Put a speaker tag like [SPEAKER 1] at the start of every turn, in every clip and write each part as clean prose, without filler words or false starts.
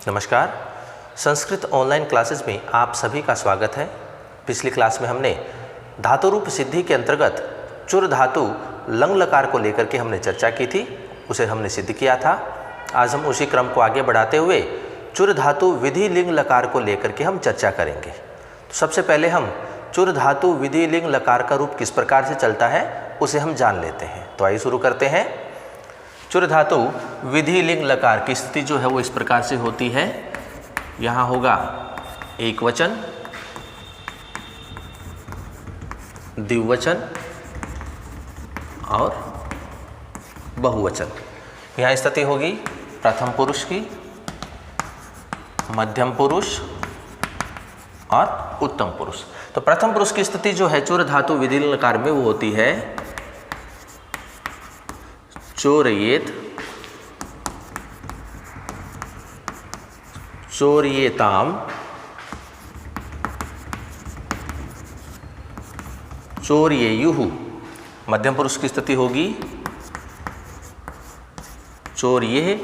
[SPEAKER 1] नमस्कार। Sanskrit online classes में आप सभी का स्वागत है। पिछली क्लास में हमने धातु रूप सिद्धि के अंतर्गत चुर धातु लंग लकार को लेकर के हमने चर्चा की थी, उसे हमने सिद्ध किया था। आज हम उसी क्रम को आगे बढ़ाते हुए चुर धातु विधि लिंग लकार को लेकर के हम चर्चा करेंगे। तो सबसे पहले हम चुर धातु विधि लिंग लकार का रूप किस प्रकार से चलता है उसे हम जान लेते हैं। तो आइए शुरू करते हैं। चुर धातु विधि लिंग लकार की स्थिति जो है वो इस प्रकार से होती है। यहाँ होगा एक वचन, द्विवचन और बहुवचन। यहाँ स्थिति होगी प्रथम पुरुष की, मध्यम पुरुष और उत्तम पुरुष। तो प्रथम पुरुष की स्थिति जो है चुर धातु विधि लिंग लकार में वो होती है चोरयेत, चोरयेताम, चोरयेयुः। मध्यम पुरुष की स्थिति होगी चोरयेः,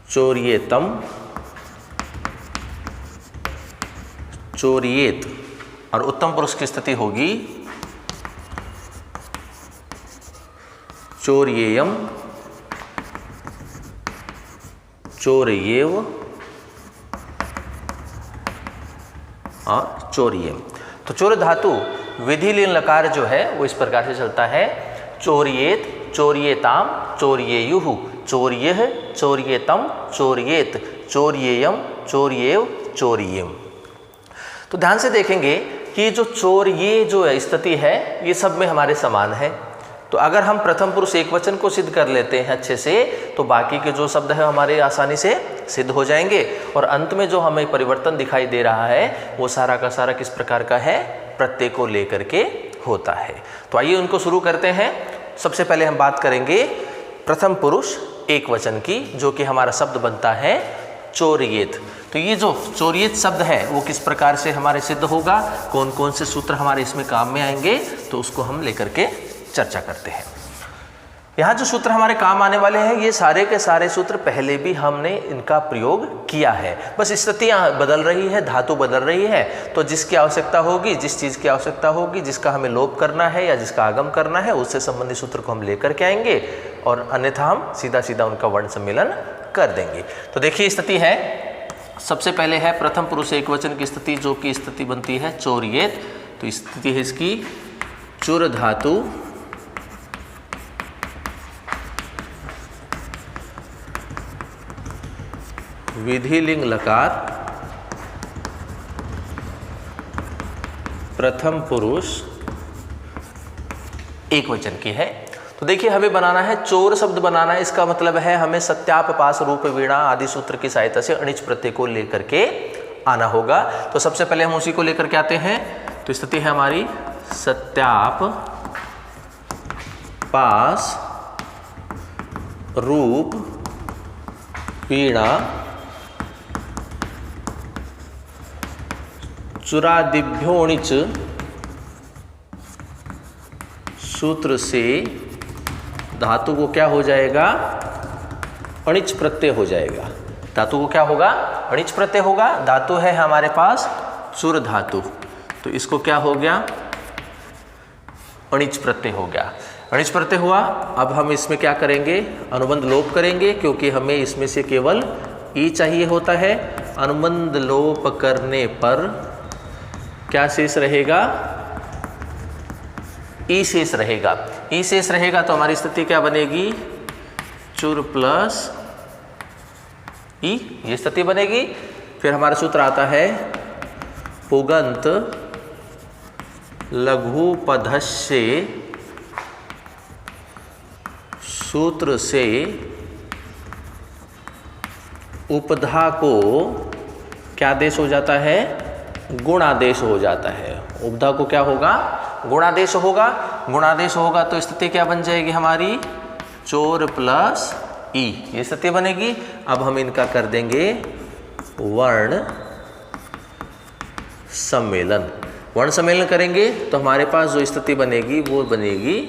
[SPEAKER 1] चोरयेतम, चोरयेत। और उत्तम पुरुष की स्थिति होगी चोरयेयम, चोरयेव और चोरयेम। तो चोर धातु विधि लिंग लकार जो है वो इस प्रकार से चलता है चोरयेत, चोरयेताम, चोरयेयुः, चोरयेः, चोरयेतम, चोरयेत, चोरयेयम, चोरयेव, चोरयेम। तो ध्यान से देखेंगे कि जो चोरये जो स्थिति है ये सब में हमारे समान है। तो अगर हम प्रथम पुरुष एक वचन को सिद्ध कर लेते हैं अच्छे से तो बाकी के जो शब्द है हमारे आसानी से सिद्ध हो जाएंगे। और अंत में जो हमें परिवर्तन दिखाई दे रहा है वो सारा का सारा किस प्रकार का है, प्रत्यय को लेकर के होता है। तो आइए उनको शुरू करते हैं। सबसे पहले हम बात करेंगे प्रथम पुरुष एक वचन की, जो कि हमारा शब्द बनता है चोरयेत। तो ये जो चोरयेत शब्द है वो किस प्रकार से हमारे सिद्ध होगा, कौन कौन से सूत्र हमारे इसमें काम में आएंगे, तो उसको हम लेकर के चर्चा करते हैं। यहाँ जो सूत्र हमारे काम आने वाले हैं ये सारे के सारे सूत्र पहले भी हमने इनका प्रयोग किया है, बस स्थितियाँ बदल रही है, धातु बदल रही है। तो जिसकी आवश्यकता होगी, जिस चीज़ की आवश्यकता होगी, जिसका हमें लोप करना है या जिसका आगम करना है, उससे संबंधित सूत्र को हम लेकर के आएंगे और अन्यथा हम सीधा सीधा उनका वर्ण सम्मेलन कर देंगे। तो देखिए स्थिति है, सबसे पहले है प्रथम पुरुष एक वचन की स्थिति, जो कि स्थिति बनती है चोरयेत। तो स्थिति है इसकी चुर धातु विधि लिंग लकार प्रथम पुरुष एक वचन की है। तो देखिए हमें बनाना है, चोर शब्द बनाना है। इसका मतलब है हमें सत्याप, पास, रूप, वीणा आदि सूत्र की सहायता से अणिच प्रत्यय को लेकर के आना होगा। तो सबसे पहले हम उसी को लेकर के आते हैं। तो स्थिति है हमारी सत्याप, पास, रूप, वीणा चुरादिभ्योणिच सूत्र से धातु को क्या हो जाएगा, अणिच प्रत्यय हो जाएगा। धातु को क्या होगा, अणिच प्रत्यय होगा। धातु है हमारे पास चुर धातु, तो इसको क्या हो गया, अणिच प्रत्यय हो गया। अणिच प्रत्यय हुआ। अब हम इसमें क्या करेंगे, अनुबंध लोप करेंगे, क्योंकि हमें इसमें से केवल ई चाहिए होता है। अनुबंध लोप करने पर क्या शेष रहेगा, ई शेष रहेगा। ई शेष रहेगा तो हमारी स्थिति क्या बनेगी, चुर प्लस ई, ये स्थिति बनेगी। फिर हमारा सूत्र आता है पुगंत लघु पदस्य सूत्र से उपधा को क्या आदेश हो जाता है, गुणादेश हो जाता है। उपधा को क्या होगा, गुणादेश होगा। गुणादेश होगा तो स्थिति क्या बन जाएगी हमारी, चोर प्लस ई, ये स्थिति बनेगी। अब हम इनका कर देंगे वर्ण सम्मेलन। वर्ण सम्मेलन करेंगे तो हमारे पास जो स्थिति बनेगी वो बनेगी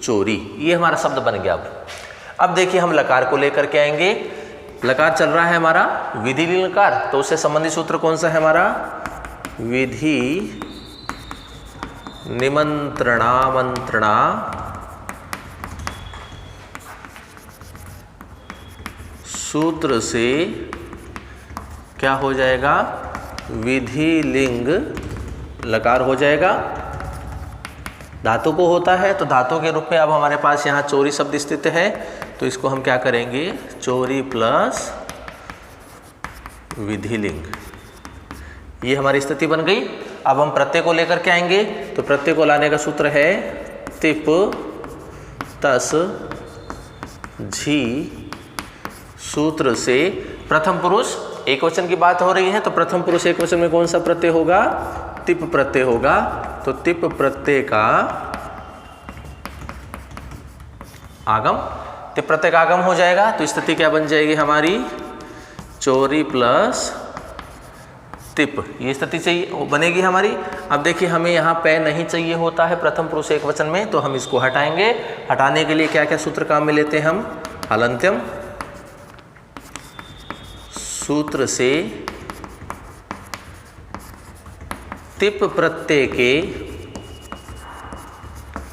[SPEAKER 1] चोरी। ये हमारा शब्द बन गया। अब देखिए हम लकार को लेकर के आएंगे। लकार चल रहा है हमारा विधि लीन लकार, तो उससे संबंधित सूत्र कौन सा है हमारा? विधि निमंत्रणामंत्रणा सूत्र से क्या हो जाएगा? विधि लिंग लकार हो जाएगा। धातु को होता है तो धातु के रूप में अब हमारे पास यहाँ चोरी शब्द स्थित है, तो इसको हम क्या करेंगे? चोरी प्लस विधिलिंग, ये हमारी स्थिति बन गई। अब हम प्रत्यय को लेकर के आएंगे, तो प्रत्यय को लाने का सूत्र है तिप तस झी। सूत्र से प्रथम पुरुष एक वचन की बात हो रही है, तो प्रथम पुरुष एक वचन में कौन सा प्रत्यय होगा? तिप प्रत्यय होगा। तो तिप प्रत्यय का आगम, तिप प्रत्यय का आगम हो जाएगा, तो स्थिति क्या बन जाएगी हमारी? चोरी प्लस तिप, ये स्थिति चाहिए बनेगी हमारी। अब देखिए हमें यहाँ पे नहीं चाहिए होता है प्रथम पुरुष एक वचन में, तो हम इसको हटाएंगे। हटाने के लिए क्या क्या सूत्र काम में लेते हैं हम? हलंत्यम सूत्र से तिप प्रत्यय के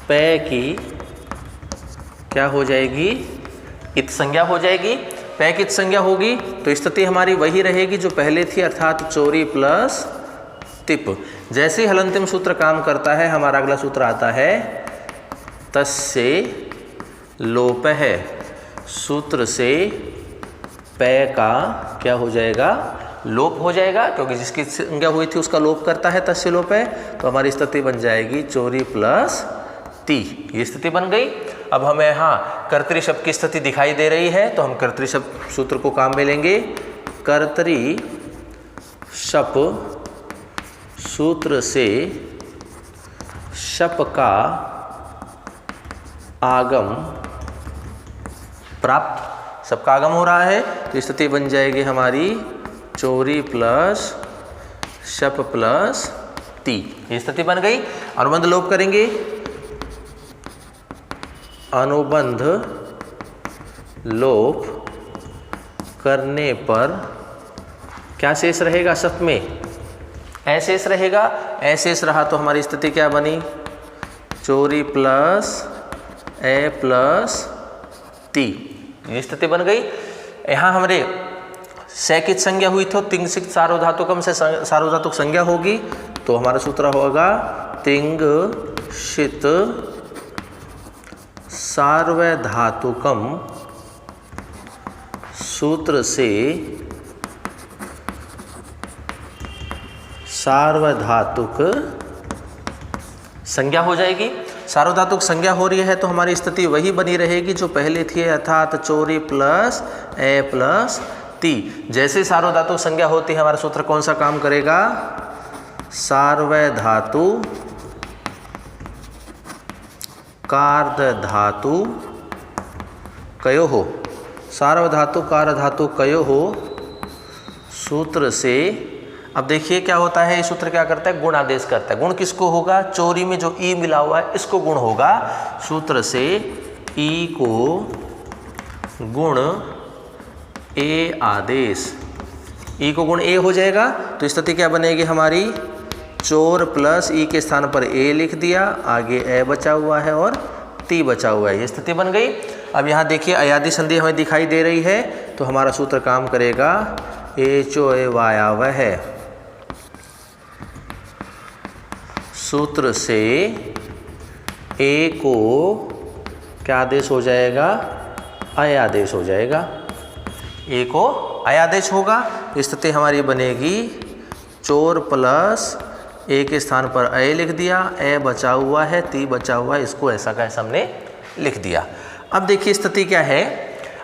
[SPEAKER 1] पै की क्या हो जाएगी? इत संज्ञा हो जाएगी। पै की इत संज्ञा होगी तो स्थिति हमारी वही रहेगी जो पहले थी, अर्थात चोरी प्लस तिप। जैसे ही हलंत्यम सूत्र काम करता है, हमारा अगला सूत्र आता है तस्य लोप है। सूत्र से पै का क्या हो जाएगा? लोप हो जाएगा, क्योंकि जिसकी संज्ञा हुई थी उसका लोप करता है, तस्य लोप है। तो हमारी स्थिति बन जाएगी चोरी प्लस ती, ये स्थिति बन गई। अब हमें यहाँ कर्तरी शब्द की स्थिति दिखाई दे रही है, तो हम कर्तरी शब्द सूत्र को काम में लेंगे। कर्तरी शप सूत्र से शप का आगम प्राप्त, सबका आगम हो रहा है, तो स्थिति बन जाएगी हमारी चोरी प्लस शप प्लस ती, ये स्थिति बन गई। अनुबंध लोप करेंगे। अनुबंध लोप करने पर क्या शेष रहेगा? शप में अशेष रहेगा। अशेष रहा तो हमारी स्थिति क्या बनी? चोरी प्लस ए प्लस ती, ये स्थिति बन गई। यहाँ हमारे सैकित संज्ञा हुई तो तिंग सिक सार्वधातुकम से सार्वधातुक संज्ञा होगी, तो हमारा सूत्र होगा तिंग शित सार्वधातुकम। सूत्र से सार्वधातुक संज्ञा हो जाएगी। सार्वधातुक संज्ञा हो रही है तो हमारी स्थिति वही बनी रहेगी जो पहले थी, अर्थात चोरी प्लस ए प्लस ती। जैसे सार्वधातुक संज्ञा होती है, हमारा सूत्र कौन सा काम करेगा? सार्वधातु कार्धधातु कयो हो, सार्वधातु कार्धधातु कयो हो। सूत्र से अब देखिए क्या होता है, ये सूत्र क्या करता है? गुण आदेश करता है। गुण किसको होगा? चोरी में जो ई मिला हुआ है इसको गुण होगा। सूत्र से ई को गुण ए आदेश, ई को गुण ए हो जाएगा, तो स्थिति क्या बनेगी हमारी? चोर प्लस ई के स्थान पर ए लिख दिया, आगे ए बचा हुआ है और ती बचा हुआ है, ये स्थिति बन गई। अब यहाँ देखिए अयादि संधि हमें दिखाई दे रही है, तो हमारा सूत्र काम करेगा ए चो ए वायावह है। सूत्र से ए को क्या आदेश हो जाएगा? अयादेश हो जाएगा। ए को अयादेश होगा, स्थिति हमारी बनेगी चोर प्लस ए के स्थान पर ए लिख दिया, ए बचा हुआ है, ती बचा हुआ है, इसको ऐसा का ऐसा हमने लिख दिया। अब देखिए स्थिति क्या है,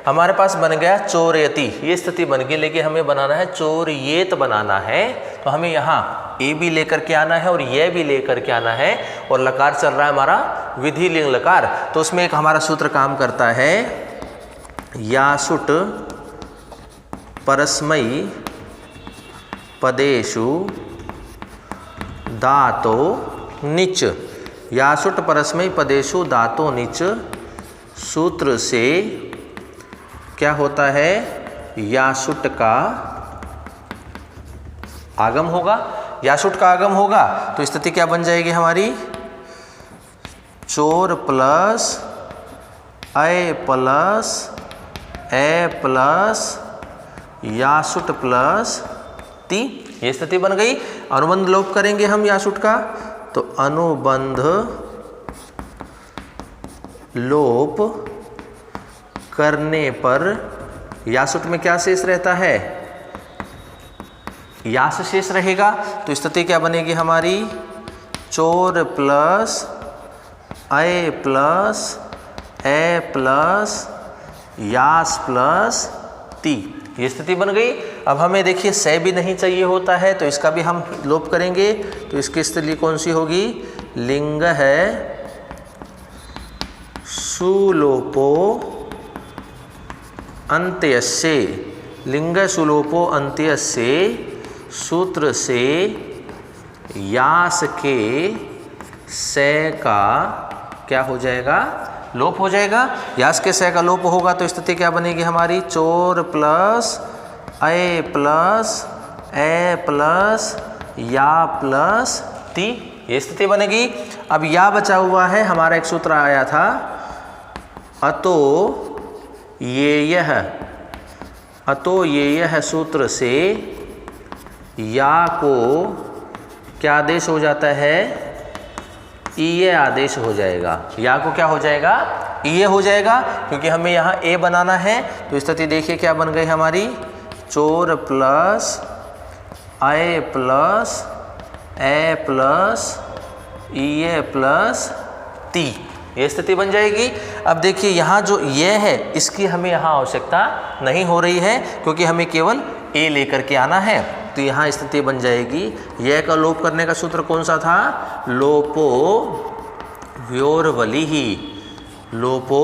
[SPEAKER 1] हमारे पास बन गया चोरयति, ये स्थिति बन गई, लेकिन हमें बनाना है चोरयेत बनाना है, तो हमें यहाँ ए भी लेकर के आना है और यह भी लेकर के आना है। और लकार चल रहा है हमारा विधि लिंग लकार, तो उसमें एक हमारा सूत्र काम करता है यासुट परस्मयी पदेषु दातो निच। यासुट परस्मयी पदेषु दातो निच। सूत्र से क्या होता है, यासुट का आगम होगा। यासुट का आगम होगा तो स्थिति क्या बन जाएगी हमारी, चोर प्लस अय प्लस ए प्लस यासुट प्लस ती, ये स्थिति बन गई। अनुबंध लोप करेंगे हम यासुट का, तो अनुबंध लोप करने पर यासुट में क्या शेष रहता है, यास शेष रहेगा। तो स्थिति क्या बनेगी हमारी, चोर प्लस अय प्लस ए प्लस यास प्लस ती, ये स्थिति बन गई। अब हमें देखिए से भी नहीं चाहिए होता है तो इसका भी हम लोप करेंगे। तो इसकी स्थिति कौन सी होगी, लिंग है सुलोपो अंत्यस्य, लिंग सुलोपो अंत्यस्य, सूत्र से यास के से का क्या हो जाएगा, लोप हो जाएगा। यास के से का लोप होगा तो स्थिति क्या बनेगी हमारी, चोर प्लस अय प्लस ए प्लस या प्लस ती, ये स्थिति बनेगी। अब या बचा हुआ है, हमारा एक सूत्र आया था अतो ये यह, अतो ये यह सूत्र से या को क्या आदेश हो जाता है, ये आदेश हो जाएगा। या को क्या हो जाएगा, ये हो जाएगा, क्योंकि हमें यहाँ ए बनाना है। तो स्थिति देखिए क्या बन गई हमारी, चोर प्लस अय प्लस ए प्लस ये प्लस ती, ये स्थिति बन जाएगी। अब देखिए यहाँ जो ये है इसकी हमें यहाँ आवश्यकता नहीं हो रही है, क्योंकि हमें केवल ए लेकर के आना है। तो यहाँ स्थिति बन जाएगी, यह का लोप करने का सूत्र कौन सा था, लोपो व्योरवलिः, लोपो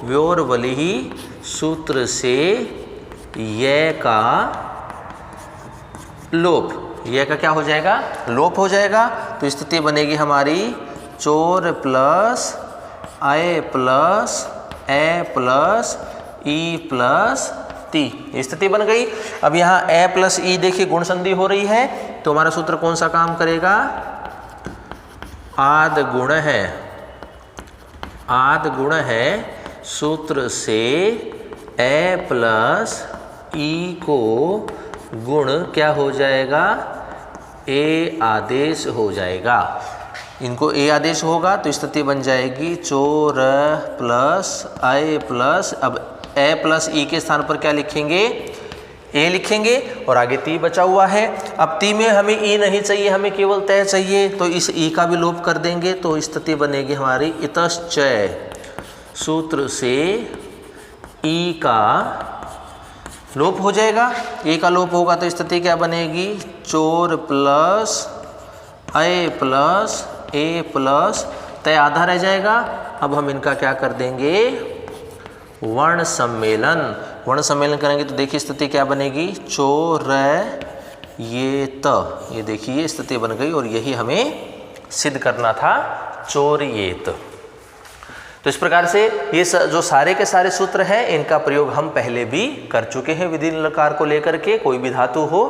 [SPEAKER 1] व्योरवलिः, सूत्र से यह का लोप, यह का क्या हो जाएगा, लोप हो जाएगा। तो स्थिति बनेगी हमारी चोर प्लस अय प्लस ए प्लस ई प्लस ती, स्थिति बन गई। अब यहाँ ए प्लस ई देखिए गुण संधि हो रही है, तो हमारा सूत्र कौन सा काम करेगा, आद गुण है, आद गुण है, सूत्र से ए प्लस ई को गुण क्या हो जाएगा, ए आदेश हो जाएगा। इनको ए आदेश होगा तो स्थिति बन जाएगी चोर प्लस अय प्लस, अब ए प्लस ई के स्थान पर क्या लिखेंगे, ए लिखेंगे, और आगे ती बचा हुआ है। अब ती में हमें ई नहीं चाहिए, हमें केवल तय चाहिए, तो इस ई का भी लोप कर देंगे। तो स्थिति बनेगी हमारी इतश्चय, सूत्र से ई का लोप हो जाएगा। ए का लोप होगा तो स्थिति क्या बनेगी, चोर प्लस अय प्लस ए प्लस तय आधा रह जाएगा। अब हम इनका क्या कर देंगे, वर्ण सम्मेलन, वर्ण सम्मेलन करेंगे तो देखिए स्थिति क्या बनेगी, चोर ये त, ये देखिए स्थिति बन गई, और यही हमें सिद्ध करना था, चोरयेत। तो इस प्रकार से ये जो सारे के सारे सूत्र हैं इनका प्रयोग हम पहले भी कर चुके हैं विधिन लकार को लेकर के। कोई भी धातु हो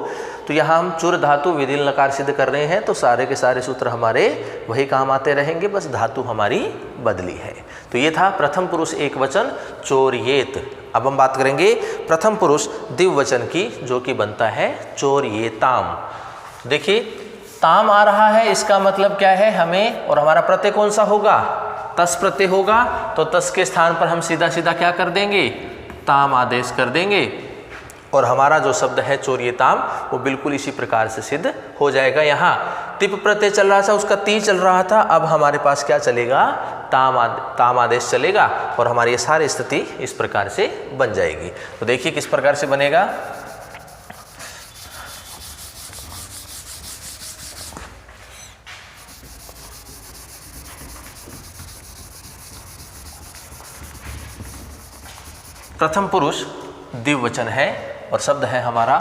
[SPEAKER 1] तो यहाँ हम चुर धातु विधिन लकार सिद्ध कर रहे हैं, तो सारे के सारे सूत्र हमारे वही काम आते रहेंगे, बस धातु हमारी बदली है। तो ये था प्रथम पुरुष एक वचन चोरयेत। अब हम बात करेंगे प्रथम पुरुष द्विवचन की, जो कि बनता है चोरयेताम। देखिए ताम आ रहा है, इसका मतलब क्या है हमें, और हमारा प्रत्यय कौन सा होगा, तस प्रत्यय होगा। तो तस के स्थान पर हम सीधा सीधा क्या कर देंगे, ताम आदेश कर देंगे, और हमारा जो शब्द है चोरयेताम वो बिल्कुल इसी प्रकार से सिद्ध हो जाएगा। यहाँ तिप प्रत्यय चल रहा था, उसका ती चल रहा था, अब हमारे पास क्या चलेगा, ताम आदेश चलेगा, और हमारी ये सारी स्थिति इस प्रकार से बन जाएगी। तो देखिए किस प्रकार से बनेगा, प्रथम पुरुष द्विवचन है और शब्द है हमारा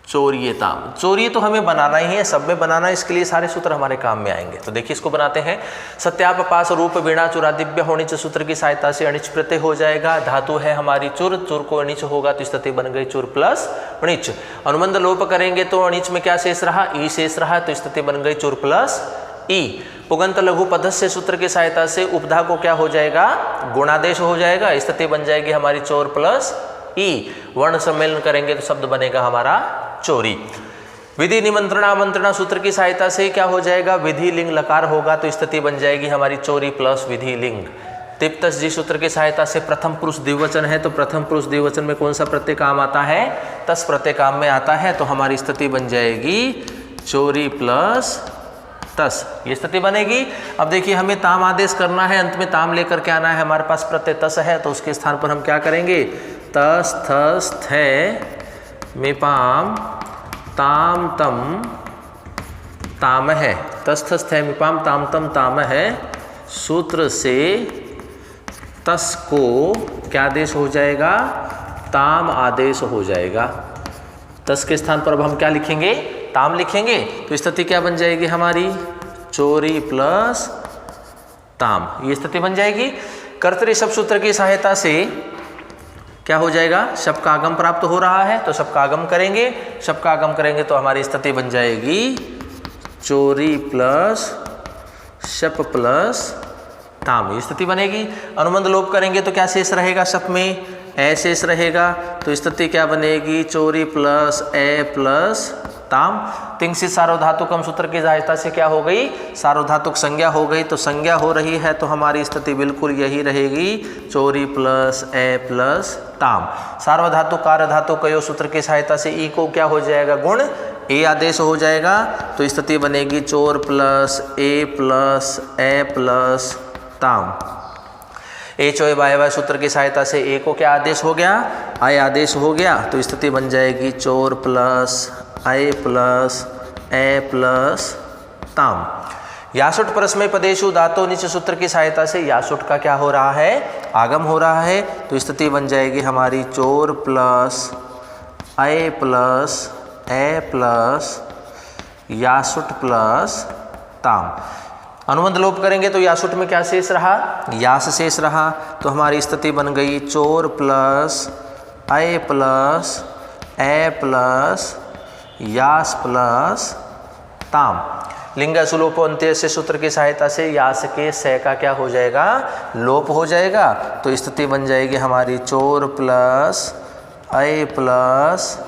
[SPEAKER 1] चोर्येताम। चोर्य तो हमें बनाना ही है, सब में बनाना है, इसके लिए सारे सूत्र हमारे काम में आएंगे। तो देखिए इसको बनाते हैं। सत्याप पास रूप वीणा चुरादिव्य होनिच सूत्र की सहायता से अणिच प्रत्यय हो जाएगा। धातु है हमारी चुर, चुर को अणिच होगा तो स्थिति बन गई चुर प्लस अणिच। अनुबंध लोप करेंगे तो अणिच में क्या शेष रहा, ई शेष रहा, तो स्थिति बन गई चुर प्लस ई। पुगंत लघु पदस्य सूत्र की सहायता से उपधा को क्या हो जाएगा, गुणादेश हो जाएगा, स्थिति बन जाएगी हमारी चोर प्लस ई। वर्ण सम्मेलन करेंगे तो शब्द बनेगा हमारा चोरी। विधि निमंत्रण आमंत्रणा सूत्र की सहायता से क्या हो जाएगा, विधि लिंग लकार होगा तो स्थिति बन जाएगी हमारी चोरी प्लस विधि लिंग। तिप्तस जी सूत्र की सहायता से प्रथम पुरुष द्विवचन है तो प्रथम पुरुष द्विवचन में कौन सा प्रत्यय काम आता है, तस प्रत्यय काम में आता है, तो हमारी स्थिति बन जाएगी चोरी प्लस तस, ये स्थिति बनेगी। अब देखिए हमें ताम आदेश करना है, अंत में ताम लेकर के आना है, हमारे पास प्रत्यय तस है तो उसके स्थान पर हम क्या करेंगे, तस थस थे मिपाम ताम तम ताम है, तस थस थे मिपाम ताम तम ताम है सूत्र से तस को क्या आदेश हो जाएगा, ताम आदेश हो जाएगा। तस के स्थान पर अब हम क्या लिखेंगे, ताम लिखेंगे, तो स्थिति क्या बन जाएगी हमारी चोरी प्लस ताम, ये स्थिति बन जाएगी। कर्तरी शब्द सूत्र की सहायता से क्या हो जाएगा, शब्द का आगम प्राप्त हो रहा है तो शब्द का आगम करेंगे, शब्द का आगम करेंगे तो हमारी स्थिति बन जाएगी चोरी प्लस शप प्लस ताम, ये स्थिति बनेगी। अनुबंध लोप करेंगे तो क्या शेष रहेगा, शप में ए शेष रहेगा तो स्थिति क्या बनेगी, चोरी प्लस ए प्लस ताम। तिंगसित सार्वधातुकम सूत्र की सहायता से क्या हो गई, सार्वधातुक संज्ञा हो गई, तो संज्ञा हो रही है तो हमारी स्थिति बिल्कुल यही रहेगी चोरी प्लस ए प्लस ताम। सार्वधातुक कार्यधातु कयो सूत्र की सहायता से ई को क्या हो जाएगा, गुण ए आदेश हो जाएगा तो स्थिति बनेगी चोर प्लस ए प्लस ताम। ए चोय बाय बाय सूत्र की सहायता से ए को क्या आदेश हो गया, आय आदेश हो गया तो स्थिति बन जाएगी चोर प्लस आई प्लस ए प्लस ताम। यासुट परस्मय पदेशु धातो नीच सूत्र की सहायता से यासुट का क्या हो रहा है, आगम हो रहा है तो स्थिति बन जाएगी हमारी चोर प्लस आई प्लस ए प्लस यासुट प्लस ताम। अनुबंध लोप करेंगे तो यासुट में क्या शेष रहा, यास शेष रहा, तो हमारी स्थिति बन गई चोर प्लस आई प्लस ए प्लस यास प्लस ताम। लिंग सुलोप अंत्य से सूत्र की सहायता से यास के से का क्या हो जाएगा, लोप हो जाएगा तो स्थिति बन जाएगी हमारी चोर प्लस ए प्लस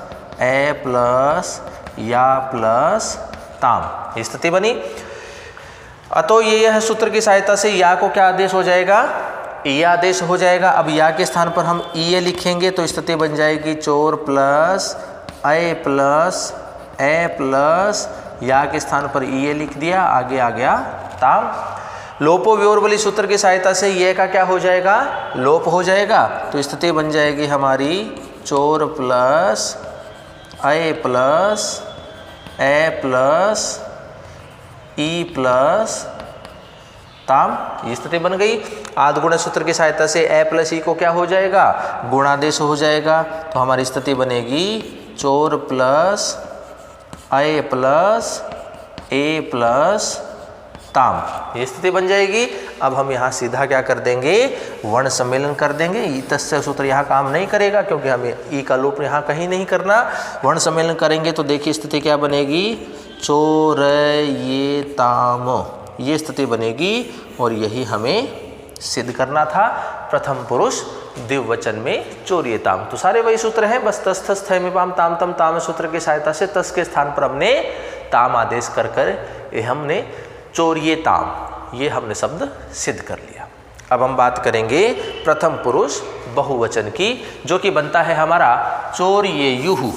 [SPEAKER 1] या प्लस ताम, स्थिति बनी। अतो ये यह सूत्र की सहायता से या को क्या आदेश हो जाएगा, ई आदेश हो जाएगा। अब या के स्थान पर हम ई लिखेंगे तो स्थिति बन जाएगी चोर प्लस ए प्लस या के स्थान पर ई लिख दिया, आगे आ गया ताम। लोपो व्योरबली सूत्र की सहायता से ये का क्या हो जाएगा, लोप हो जाएगा तो स्थिति बन जाएगी हमारी चोर प्लस ए प्लस ई प्लस ताम, ये स्थिति बन गई। आदगुण सूत्र की सहायता से ए प्लस ई को क्या हो जाएगा, गुणादेश हो जाएगा तो हमारी स्थिति बनेगी चोर प्लस ए प्लस ताम, ये स्थिति बन जाएगी। अब हम यहाँ सीधा क्या कर देंगे, वर्ण सम्मेलन कर देंगे। ई तस्य सूत्र यहाँ काम नहीं करेगा क्योंकि हमें ई का लोप यहाँ कहीं नहीं करना। वर्ण सम्मेलन करेंगे तो देखिए स्थिति क्या बनेगी, चोर ये ताम, ये स्थिति बनेगी और यही हमें सिद्ध करना था प्रथम पुरुष द्विवचन में चोर्येताम। तो सारे वही सूत्र हैं, बस तस थस थ मिपाम ताम तम ताम सूत्र की सहायता से तस के स्थान पर हमने ताम आदेश कर ये हमने चोर्येताम, ये हमने शब्द सिद्ध कर लिया। अब हम बात करेंगे प्रथम पुरुष बहुवचन की, जो कि बनता है हमारा चोर्येयुः।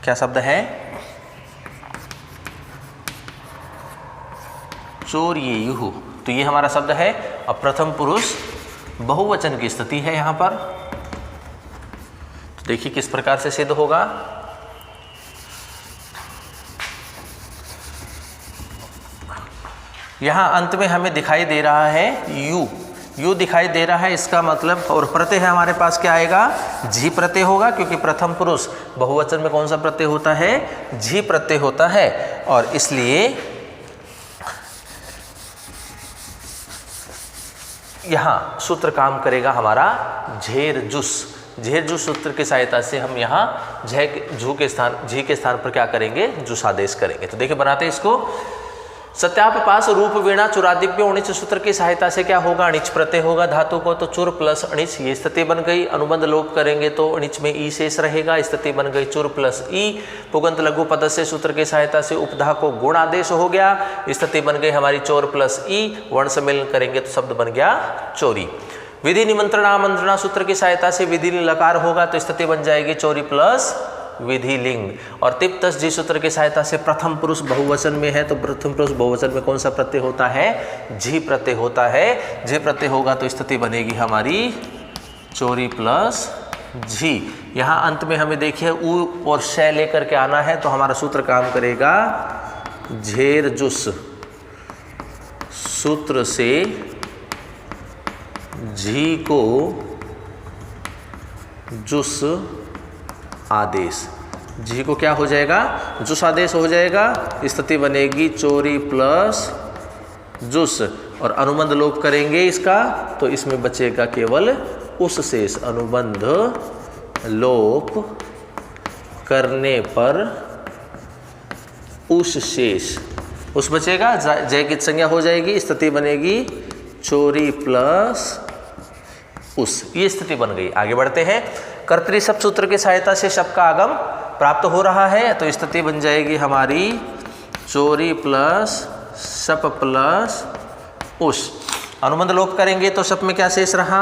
[SPEAKER 1] क्या शब्द है, चोर्येयुः, तो ये हमारा शब्द है। अब प्रथम पुरुष बहुवचन की स्थिति है यहाँ पर, तो देखिए किस प्रकार से सिद्ध होगा। यहाँ अंत में हमें दिखाई दे रहा है यू, यू दिखाई दे रहा है, इसका मतलब, और प्रत्यय है हमारे पास क्या आएगा, झी प्रत्यय होगा, क्योंकि प्रथम पुरुष बहुवचन में कौन सा प्रत्यय होता है, झी प्रत्यय होता है। और इसलिए यहाँ सूत्र काम करेगा हमारा झेर जुस। झेर जुस सूत्र की सहायता से हम यहाँ झी के स्थान पर क्या करेंगे, जुस आदेश करेंगे। तो देखिए बनाते हैं इसको। सत्यापपास रूप वीणा चुरादिव्य अणिच सूत्र की सहायता से क्या होगा, अणिच प्रत्यय होगा धातु को, तो चुर प्लस अणिच, ये स्थिति बन गई। अनुबंध लोप करेंगे तो अणिच में ई शेष रहेगा, स्थिति बन गई चुर प्लस ई। पुगंत लघु पदस्य सूत्र की सहायता से उपधा को गुण आदेश हो गया, स्थिति बन गई हमारी चोर प्लस ई। वर्ण सम्मेलन करेंगे तो शब्द बन गया चोरी। विधि निमंत्रण आमंत्रणा सूत्र की सहायता से विधि लकार होगा तो स्थिति बन जाएगी चोरी प्लस विधि लिंग। और तिप्तस जी सूत्र की सहायता से प्रथम पुरुष बहुवचन में है तो प्रथम पुरुष बहुवचन में कौन सा प्रत्यय होता है, झी प्रत्यय होता है। झी प्रत्यय होगा तो स्थिति बनेगी हमारी चोरी प्लस झी। यहाँ अंत में हमें देखिए उ और शय लेकर के आना है, तो हमारा सूत्र काम करेगा झेर जुस सूत्र से झी को जुस आदेश, झी को क्या हो जाएगा, जुस आदेश हो जाएगा, स्थिति बनेगी चोरी प्लस जुस। और अनुबंध लोप करेंगे इसका तो इसमें बचेगा केवल उस शेष। अनुबंध लोप करने पर उस शेष, उस बचेगा, जय की संज्ञा हो जाएगी, स्थिति बनेगी चोरी प्लस उस। ये स्थिति बन गई। आगे बढ़ते हैं। कर्तृशब्द सूत्र की सहायता से शब्द का आगम प्राप्त हो रहा है तो स्थिति बन जाएगी हमारी चोरी प्लस शप प्लस उस। अनुबंध लोप करेंगे तो शप में क्या शेष रहा,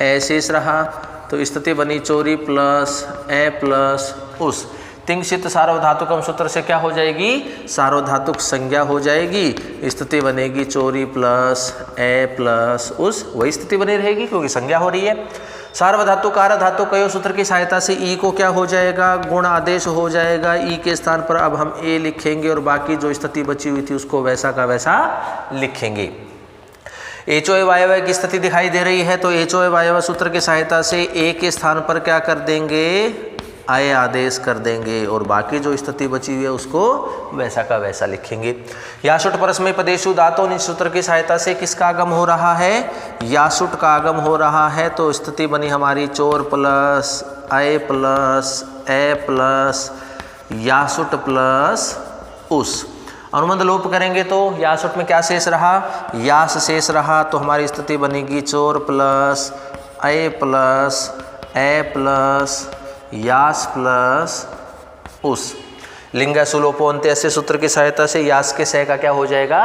[SPEAKER 1] ए शेष रहा, तो स्थिति बनी चोरी प्लस ए प्लस उस। तिंगसित सार्वधातुकम सूत्र से क्या हो जाएगी, सार्वधातुक संज्ञा हो जाएगी, स्थिति बनेगी चोरी प्लस ए प्लस उस। वही स्थिति बनी रहेगी क्योंकि संज्ञा हो रही है। सार्वधातुक धातु कयो सूत्र की सहायता से ई को क्या हो जाएगा, गुण आदेश हो जाएगा। ई के स्थान पर अब हम ए लिखेंगे और बाकी जो स्थिति बची हुई थी उसको वैसा का वैसा लिखेंगे। एचओ वायव्य की स्थिति दिखाई दे रही है तो एचओ वायव्य सूत्र की सहायता से ए के स्थान पर क्या कर देंगे, आय आदेश कर देंगे और बाकी जो स्थिति बची हुई है उसको वैसा का वैसा लिखेंगे। यासुट परस्मय पदेशु धातु निज सूत्र की सहायता से किसका आगम हो रहा है, यासुट का आगम हो रहा है तो स्थिति बनी हमारी चोर प्लस आय प्लस ए प्लस यासुट प्लस उस। अनुबंध लोप करेंगे तो यासुट में क्या शेष रहा, यास शेष रहा, तो हमारी स्थिति बनेगी चोर प्लस आय प्लस ए प्लस यास प्लस उस। लिंग सुलोपो अंत्य सूत्र की सहायता से यास के सह का क्या हो जाएगा,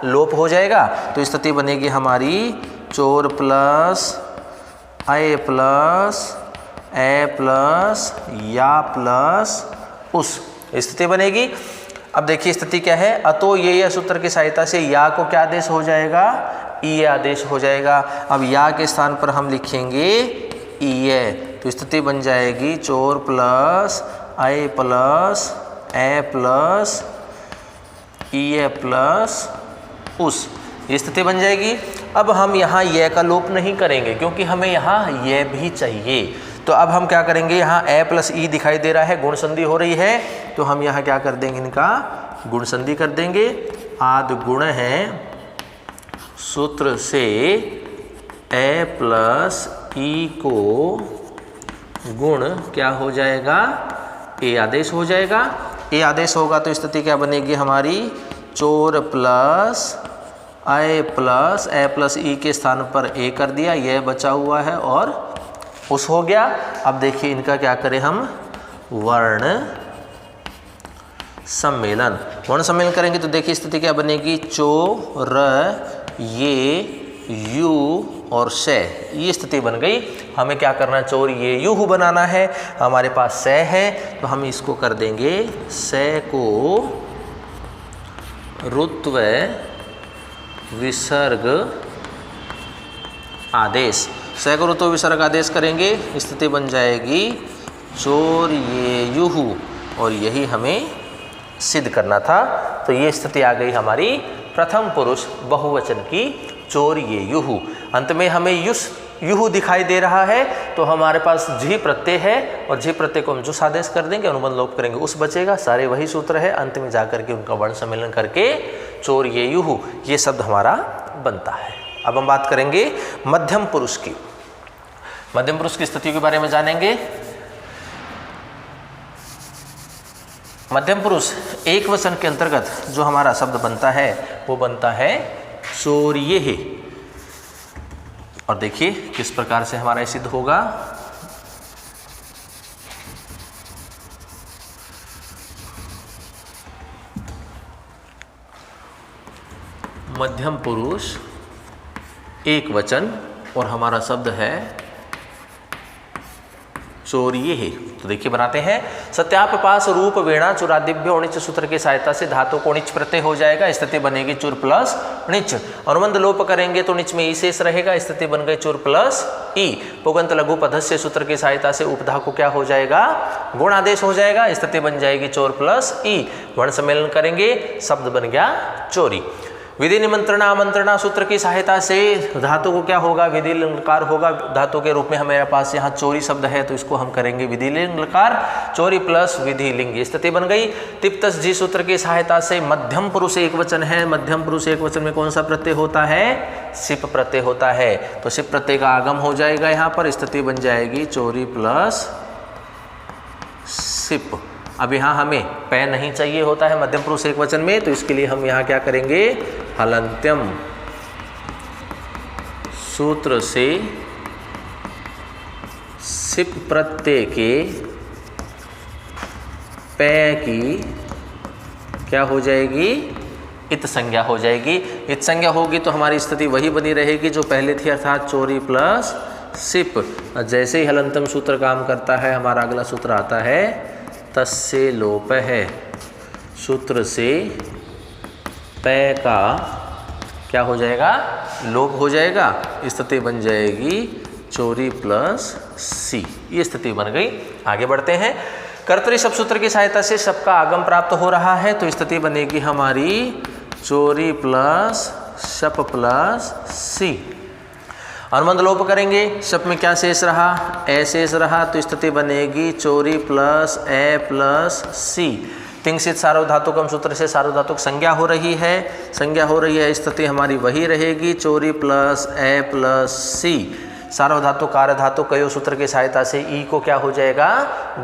[SPEAKER 1] लोप हो जाएगा, तो स्थिति बनेगी हमारी चोर प्लस आय प्लस ए प्लस या प्लस उस स्थिति बनेगी। अब देखिए स्थिति क्या है, अतो ये सूत्र की सहायता से या को क्या आदेश हो जाएगा, ई आदेश हो जाएगा। अब या के स्थान पर हम लिखेंगे ई, तो स्थिति बन जाएगी चोर प्लस आई प्लस ए प्लस ई प्लस उस। ये स्थिति बन जाएगी। अब हम यहाँ ये का लोप नहीं करेंगे क्योंकि हमें यहाँ ये भी चाहिए, तो अब हम क्या करेंगे, यहाँ ए प्लस ई दिखाई दे रहा है, गुण संधि हो रही है, तो हम यहाँ क्या कर देंगे, इनका गुण संधि कर देंगे। आद गुण है सूत्र से ए प्लस ई को गुण क्या हो जाएगा, ए आदेश हो जाएगा। ए आदेश होगा तो स्थिति क्या बनेगी हमारी, चोर प्लस आई प्लस ए प्लस ई के स्थान पर ए कर दिया, यह बचा हुआ है और उस हो गया। अब देखिए इनका क्या करें हम, वर्ण सम्मेलन। वर्ण सम्मेलन करेंगे तो देखिए स्थिति क्या बनेगी, चो र ये यू और से, ये स्थिति बन गई। हमें क्या करना है, चोर ये यू बनाना है, हमारे पास से है तो हम इसको कर देंगे से को रुत्व विसर्ग आदेश। से को रुत्व विसर्ग आदेश करेंगे, स्थिति बन जाएगी चोर ये यूहू, और यही हमें सिद्ध करना था। तो ये स्थिति आ गई हमारी प्रथम पुरुष बहुवचन की चोर ये युहु। अंत में हमें युहु दिखाई दे रहा है तो हमारे पास झी प्रत्यय है और झी प्रत्यय को हम जुस आदेश कर देंगे, अनुबंध लोप करेंगे, उस बचेगा। सारे वही सूत्र है, अंत में जाकर के उनका वर्ण सम्मेलन करके चोर ये युहु ये शब्द हमारा बनता है। अब हम बात करेंगे मध्यम पुरुष की। मध्यम पुरुष की स्थितियों के बारे में जानेंगे। मध्यम पुरुष एक वचन के अंतर्गत जो हमारा शब्द बनता है वो बनता है चोर्येह। और देखिए किस प्रकार से हमारा सिद्ध होगा। मध्यम पुरुष एक वचन और हमारा शब्द है चोर्येह। तो देखिए बनाते हैं। सत्यापपास रूप वेणा चुरादिभ्य उणिच सूत्र की सहायता से धातु को णिच प्रत्यय हो जाएगा, स्थिति बनेगी चुर प्लस णिच। अनुबंध लोप करेंगे तो णिच में ई शेष रहेगा, स्थिति बन गई चुर प्लस ई। पुगंत लघु पदस्य सूत्र की सहायता से उपधा को क्या हो जाएगा, गुण आदेश हो जाएगा, स्थिति बन जाएगी चोर प्लस ई। वर्ण सम्मेलन करेंगे, शब्द बन गया चोरी। विधि निमंत्रणा आमंत्रणा सूत्र की सहायता से धातु को क्या होगा, विधि लिंग लकार होगा। धातु के रूप में हमारे पास यहाँ चोरी शब्द है तो इसको हम करेंगे विधि लिंग लकार, चोरी प्लस विधि लिंग, स्थिति बन गई। तिप्तस जी सूत्र की सहायता से मध्यम पुरुष एक वचन है। मध्यम पुरुष एक वचन में कौन सा प्रत्यय होता है, सिप प्रत्यय होता है। तो सिप प्रत्यय का आगम हो जाएगा यहाँ पर, स्थिति बन जाएगी चोरी प्लस सिप। अब यहाँ हमें पै नहीं चाहिए होता है मध्यम पुरुष एक वचन में, तो इसके लिए हम यहाँ क्या करेंगे, हलंत्यम सूत्र से सिप प्रत्यय के पै की क्या हो जाएगी, इत संज्ञा हो जाएगी। इत संज्ञा होगी तो हमारी स्थिति वही बनी रहेगी जो पहले थी, अर्थात चोरी प्लस सिप। जैसे ही हलंतम सूत्र काम करता है हमारा अगला सूत्र आता है तस्य लोप है। सूत्र से पै का क्या हो जाएगा, लोप हो जाएगा, स्थिति बन जाएगी चोरी प्लस सी। ये स्थिति बन गई। आगे बढ़ते हैं। कर्तरी शब्द सूत्र की सहायता से शब्द का आगम प्राप्त हो रहा है तो स्थिति बनेगी हमारी चोरी प्लस शप प्लस सी। अनुबंध लोप करेंगे, शप में क्या शेष रहा, ए शेष रहा, तो स्थिति बनेगी चोरी प्लस ए प्लस सी। तिंगसित सार्वधातुकम सूत्र से सार्वधातुक संज्ञा हो रही है, संज्ञा हो रही है, स्थिति हमारी वही रहेगी चोरी प्लस ए प्लस सी। सार्वधातु कार्य धातु कयो सूत्र की सहायता से ई को क्या हो जाएगा,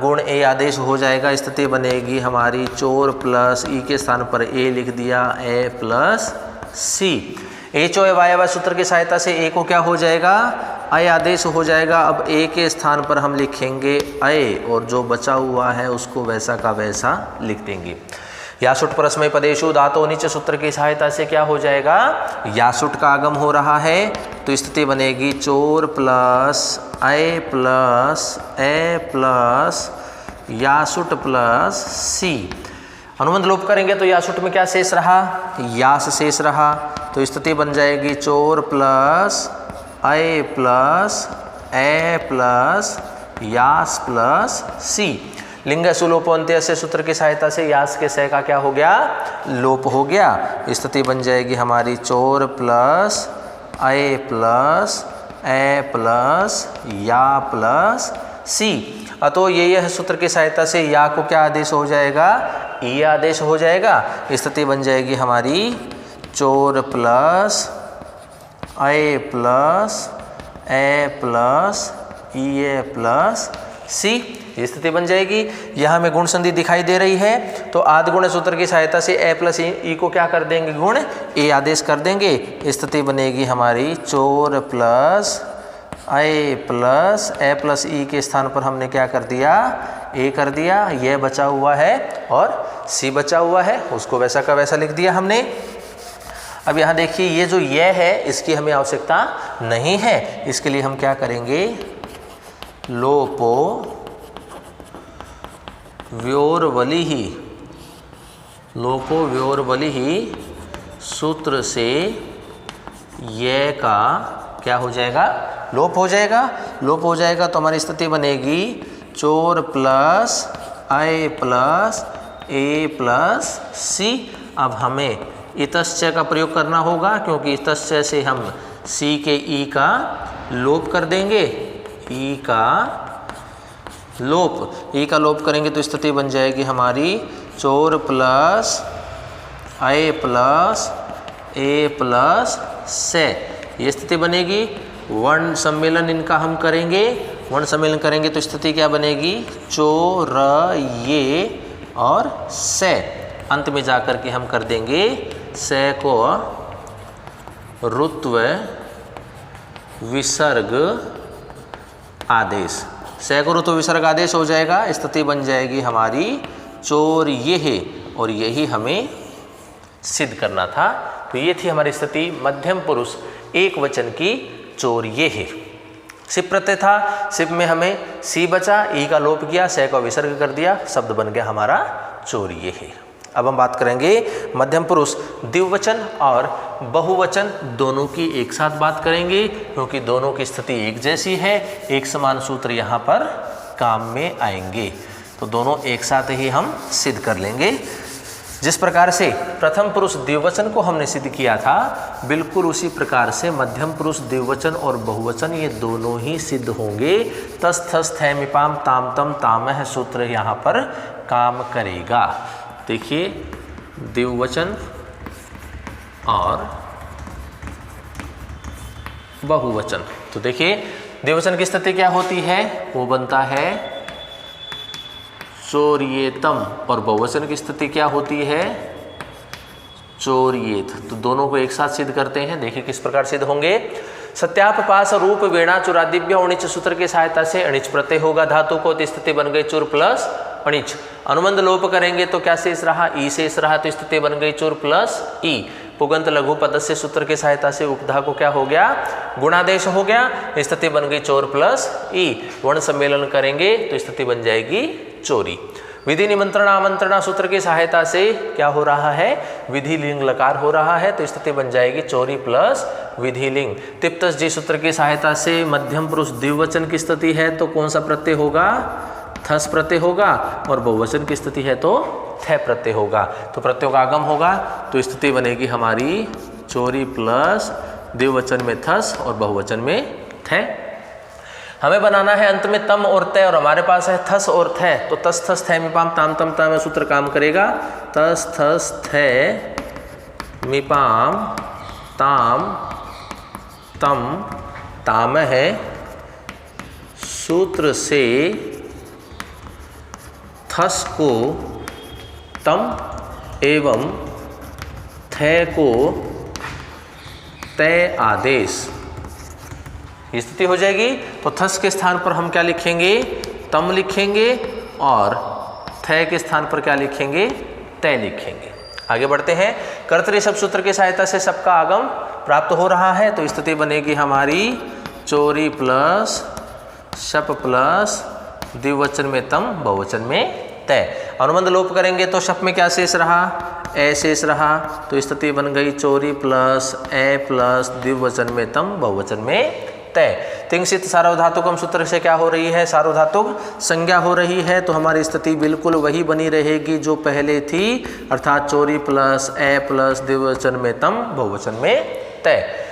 [SPEAKER 1] गुण ए आदेश हो जाएगा, स्थिति बनेगी हमारी चोर प्लस ई के स्थान पर ए लिख दिया, ए प्लस सी। एचो ए वाय सूत्र की सहायता से ए को क्या हो जाएगा, अय आदेश हो जाएगा। अब ए के स्थान पर हम लिखेंगे अय और जो बचा हुआ है उसको वैसा का वैसा लिख देंगे। यासुट परस्मय पदेशु धातु नीच सूत्र की सहायता से क्या हो जाएगा, यासुट का आगम हो रहा है तो स्थिति बनेगी चोर प्लस अय प्लस ए प्लस यासुट प्लस सी। अनुबंध लोप करेंगे तो यासुट में क्या शेष रहा, यास शेष रहा, तो स्थिति बन जाएगी चोर प्लस अय प्लस ए प्लस यास प्लस सी। लिंग सुलोपोन्त्य से सूत्र की सहायता से यास के सह का क्या हो गया, लोप हो गया, स्थिति बन जाएगी हमारी चोर प्लस अय प्लस ए प्लस या प्लस सी। अतो ये यह सूत्र की सहायता से या को क्या आदेश हो जाएगा, ई आदेश हो जाएगा, स्थिति बन जाएगी हमारी चोर प्लस अय प्लस ए प्लस ई ए प्लस सी। ये स्थिति बन जाएगी। यहाँ हमें गुण संधि दिखाई दे रही है तो आदि गुण सूत्र की सहायता से ए प्लस ई को क्या कर देंगे, गुण ए आदेश कर देंगे, स्थिति बनेगी हमारी चोर प्लस अय प्लस ए प्लस ई के स्थान पर हमने क्या कर दिया, ए कर दिया, यह बचा हुआ है और सी बचा हुआ है, उसको वैसा का वैसा लिख दिया हमने। अब यहाँ देखिए ये जो यह है इसकी हमें आवश्यकता नहीं है, इसके लिए हम क्या करेंगे, लोपो व्योरवली ही, लोपो व्योरवली ही सूत्र से यह का क्या हो जाएगा, लोप हो जाएगा। लोप हो जाएगा तो हमारी स्थिति बनेगी चोर प्लस अय प्लस ए प्लस सी। अब हमें इतश्च का प्रयोग करना होगा, क्योंकि इतश्च से हम सी के ई का लोप कर देंगे। ई का लोप करेंगे तो स्थिति बन जाएगी हमारी चोर प्लस अय प्लस ए प्लस से, ये स्थिति बनेगी। वर्ण सम्मेलन इनका हम करेंगे, वर्ण सम्मेलन करेंगे तो स्थिति क्या बनेगी, चोर ये और से। अंत में जाकर के हम कर देंगे से को रुत्व विसर्ग आदेश, से को रुत्व विसर्ग आदेश हो जाएगा। स्थिति बन जाएगी हमारी चोर ये है, और यही हमें सिद्ध करना था। तो ये थी हमारी स्थिति मध्यम पुरुष एक वचन की चोर ये है। सिप प्रत्यय था, सिप में हमें सी बचा, ई का लोप किया, से का विसर्ग कर दिया, शब्द बन गया हमारा चोर ये है। अब हम बात करेंगे मध्यम पुरुष द्विवचन और बहुवचन दोनों की एक साथ बात करेंगे, क्योंकि दोनों की स्थिति एक जैसी है, एक समान सूत्र यहाँ पर काम में आएंगे। तो दोनों एक साथ ही हम सिद्ध कर लेंगे। जिस प्रकार से प्रथम पुरुष द्विवचन को हमने सिद्ध किया था, बिल्कुल उसी प्रकार से मध्यम पुरुष द्विवचन और बहुवचन ये दोनों ही सिद्ध होंगे। तस थस थ मिपाम ताम तम तामह सूत्र यहाँ पर काम करेगा। देखिए द्विवचन और बहुवचन, तो देखिए द्विवचन की स्थिति क्या होती है, वो बनता है चोर्येतम, और बहुवचन की स्थिति क्या होती है, चोर्येत। तो दोनों को एक साथ सिद्ध करते हैं। देखिए किस प्रकार सिद्ध होंगे। सत्यापपास रूप वेणा चुरादिव्य अणिच सूत्र की सहायता से अणिच प्रत्यय होगा धातु को, तो स्थिति बन गई चुर प्लस अणिच। अनुबंध लोप करेंगे तो क्या शेष रहा, ई शेष रहा, तो स्थिति बन गई चुर प्लस ई। पुगंत लघु पदस्य सूत्र की सहायता से उपधा को क्या हो गया, गुणादेश हो गया, स्थिति बन गई चोर प्लस ई। वर्ण सम्मेलन करेंगे तो स्थिति बन जाएगी चोरी। विधि निमंत्रण आमंत्रणा सूत्र की सहायता से क्या हो रहा है, विधि लिंग लकार हो रहा है, तो स्थिति बन जाएगी चोरी प्लस विधि लिंग। तिप्तस जी सूत्र की सहायता से मध्यम पुरुष द्विवचन की स्थिति है तो कौन सा प्रत्यय होगा, थस प्रत्यय होगा, और बहुवचन की स्थिति है तो थ प्रत्यय होगा। तो प्रत्ययों का आगम होगा तो स्थिति बनेगी हमारी चोरी प्लस द्विवचन में थस और बहुवचन में थ। हमें बनाना है अंत में तम और तय, और हमारे पास है थस और थ, तो तस थस थ मिपाम ताम तम ताम सूत्र काम करेगा। तस थस थ मिपाम ताम तम ताम है सूत्र से थस को तम एवं थ को तय आदेश, ये स्थिति हो जाएगी। तो थस के स्थान पर हम क्या लिखेंगे, तम लिखेंगे, और थ के स्थान पर क्या लिखेंगे, तय लिखेंगे। आगे बढ़ते हैं। कर्तरी शब्द सूत्र की सहायता से सबका आगम प्राप्त हो रहा है, तो स्थिति बनेगी हमारी चोरी प्लस शप प्लस द्विवचन में तम बहुवचन में तय। अनुबंध लोप करेंगे तो शप में क्या शेष रहा, ए शेष रहा, तो स्थिति बन गई चोरी प्लस ए प्लस द्विवचन में तम बहुवचन में तय। तिंगसित सार्वधातुकम सूत्र से क्या हो रही है, सार्वधातुक संज्ञा हो रही है, तो हमारी स्थिति बिल्कुल वही बनी रहेगी जो पहले थी, अर्थात चोरी प्लस ए प्लस द्विवचन में तम बहुवचन में तय।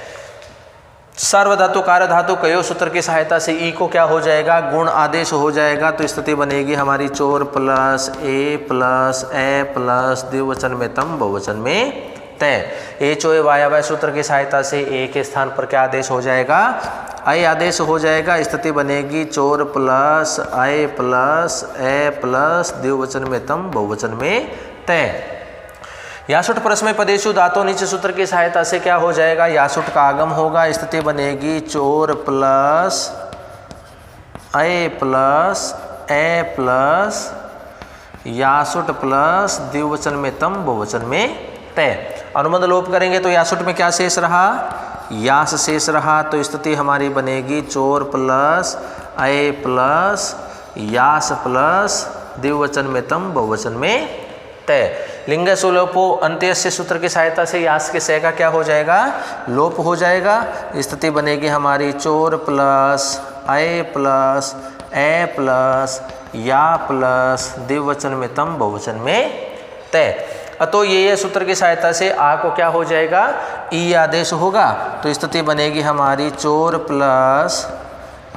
[SPEAKER 1] सार्वधातु कार्य धातु कयो सूत्र की सहायता से ई को क्या हो जाएगा, गुण आदेश हो जाएगा, तो स्थिति बनेगी हमारी चोर प्लस ए प्लस द्विवचन में तम बहुवचन में तय। ए चोए वायवय सूत्र की सहायता से ए के स्थान पर क्या आदेश हो जाएगा, अय आदेश हो जाएगा, स्थिति बनेगी चोर प्लस अय प्लस ए प्लस द्विवचन में तम बहुवचन में तय। यासुट परस्मय पदेशु धातु नीचे सूत्र की सहायता से क्या हो जाएगा, यासुट का आगम होगा, स्थिति बनेगी चोर प्लस अय प्लस ए प्लस यासुट प्लस द्विवचन में तम बहुवचन में तय। अनुबंध लोप करेंगे तो यासुट में क्या शेष रहा, यास शेष रहा, तो स्थिति हमारी बनेगी चोर प्लस अय प्लस यास प्लस द्विवचन में तम बहुवचन में तय। लिंग सुलोपो अंत्यस्य सूत्र की सहायता से यास के से का क्या हो जाएगा, लोप हो जाएगा, स्थिति बनेगी हमारी चोर प्लस अय प्लस ए प्लस या प्लस द्विवचन में तम बहुवचन में तय। अतो ये सूत्र की सहायता से आ को क्या हो जाएगा, ई आदेश होगा। तो स्थिति बनेगी हमारी चोर प्लस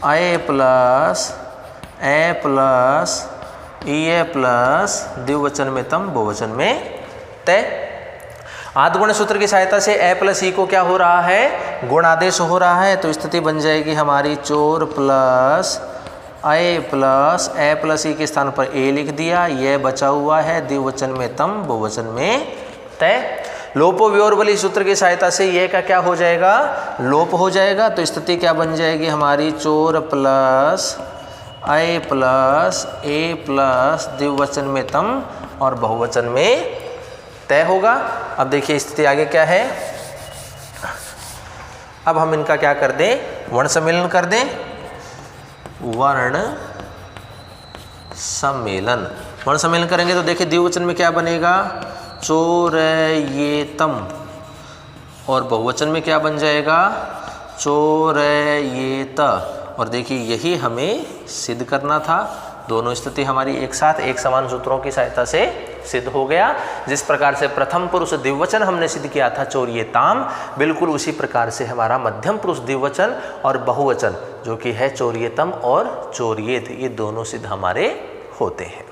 [SPEAKER 1] अय प्लस ए प्लस ई प्लस द्विवचन में तम बहुवचन में तय। आद्गुण सूत्र की सहायता से ए प्लस ई को क्या हो रहा है, गुण आदेश हो रहा है। तो स्थिति बन जाएगी हमारी चोर प्लस अय प्लस ए प्लस ई के स्थान पर ए लिख दिया, यह बचा हुआ है द्विवचन में तम बहुवचन में तय। लोपो व्योरबली सूत्र की सहायता से यह का क्या हो जाएगा, लोप हो जाएगा। तो स्थिति क्या बन जाएगी हमारी चोर प्लस अय प्लस ए प्लस द्विवचन में तम और बहुवचन में तय होगा। अब देखिए स्थिति आगे क्या है, अब हम इनका क्या कर दें, वर्ण सम्मेलन कर दें। वर्ण सम्मेलन, वर्ण सम्मेलन करेंगे तो देखिए द्विवचन में क्या बनेगा, चोरयेतम, और बहुवचन में क्या बन जाएगा, चोरयेत। और देखिए यही हमें सिद्ध करना था। दोनों स्थिति हमारी एक साथ एक समान सूत्रों की सहायता से सिद्ध हो गया। जिस प्रकार से प्रथम पुरुष द्विवचन हमने सिद्ध किया था चोरयेताम, बिल्कुल उसी प्रकार से हमारा मध्यम पुरुष द्विवचन और बहुवचन जो कि है चोरयेतम और चोरयेत, ये दोनों सिद्ध हमारे होते हैं।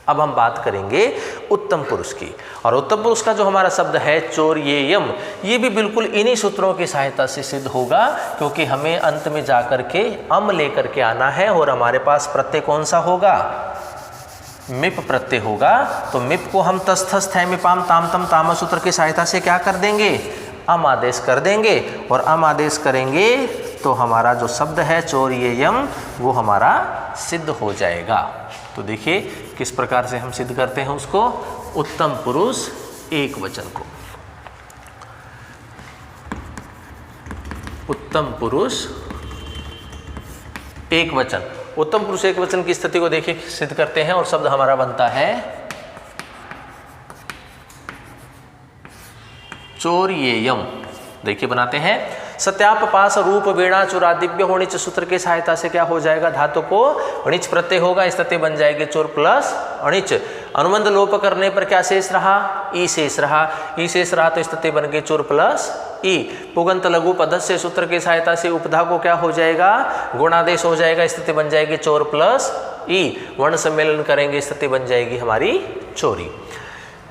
[SPEAKER 1] अब हम बात करेंगे उत्तम पुरुष की, और उत्तम पुरुष का जो हमारा शब्द है चोरयेयम, ये भी बिल्कुल इन्हीं सूत्रों की सहायता से सिद्ध होगा, क्योंकि हमें अंत में जाकर के अम लेकर के आना है और हमारे पास प्रत्यय कौन सा होगा, मिप प्रत्यय होगा। तो मिप को हम तस्थस थैमिपाम ताम तम ताम सूत्र की सहायता से क्या कर देंगे, अम आदेश कर देंगे, और अम आदेश करेंगे तो हमारा जो शब्द है चोरयेयम वो हमारा सिद्ध हो जाएगा। तो देखिए किस प्रकार से हम सिद्ध करते हैं उसको, उत्तम पुरुष एक वचन को, उत्तम पुरुष एक वचन, उत्तम पुरुष एक वचन की स्थिति को देखिए सिद्ध करते हैं, और शब्द हमारा बनता है चोरयेयम। देखिए बनाते हैं, सत्याप पास रूप वीणा चुरादिव्य होनिच सूत्र की सहायता से क्या हो जाएगा, धातु को अणिच प्रत्यय होगा, स्थिति बन जाएगी चोर प्लस अणिच। अनुबंध लोप करने पर क्या शेष रहा, ई शेष रहा, ई शेष रहा तो स्थिति बन गई चोर प्लस ई। पुगंत लघु पदस्य सूत्र की सहायता से उपधा को क्या हो जाएगा, गुणादेश हो जाएगा, स्थिति बन जाएगी चोर प्लस ई। वर्ण सम्मेलन करेंगे, स्थिति बन जाएगी हमारी चोरी।